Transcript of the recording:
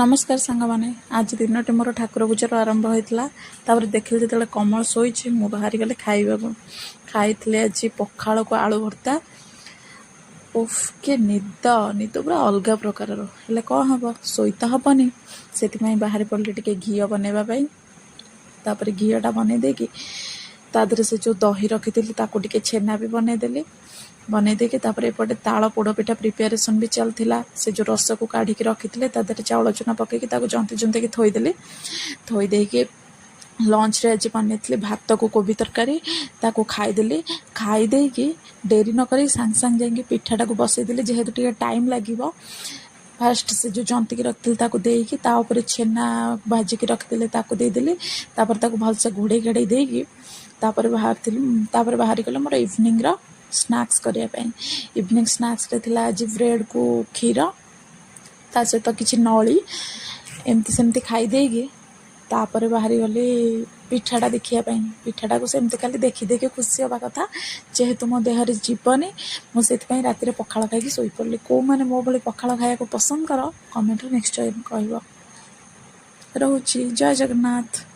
नमस्कार सांग मैंने आज दिन मोर ठाकुर पूजार आरंभ होता देखिले जो कमल शोची मु बाहरी गले खाइबा खाई आज पखाड़ को आलू भर्ता उफ के निद निद पूरा अलग प्रकार हेल्ले कौन हम शोई तो हेनी से बाहर पड़े टे घी बनवाई घीटा बनई देकी तादरे से जो दही रखी टे छेना भी बनईदेली बनई देकी एपटे ताल पोड़पिठा प्रिपेरेसन भी चलता से जो रस को काढ़ी रखी तादरे चाउल चूना पकईकी जंती जुंती थोईदेली थोईदेकी लंच रे आज बनई भात को कोबी तरकारी ताको खाईदेली खाईदेकी डेरी नक सांग सांग जाकि पिठाटा को बसईदेली जेहेतु टे टाइम लगे फास्ट से जो जंतिकी रखी देकी छेना भाजिकी रखीदे देदेली भलसे घोड़े घाड़े देकी बाहर गले मोर इवनिंग स्नैक्स करने इवनिंग स्नैक्स रे थिला आज ब्रेड को क्षीर ता सहित किसी नली एमती सेमती खाई देगी तापर बाहरी गली पिठाटा देखापी पिठाटा को सेमती खाली देखी खुशी हवा कथा जेहेतु मो देहरे जीवनी मुझे राति पखाड़ खाई शोई पड़ली कौ मैंने मो भाई पखाड़ खाया पसंद कर कमेंट नेक्स्ट टाइम कह रोची जय जगन्नाथ।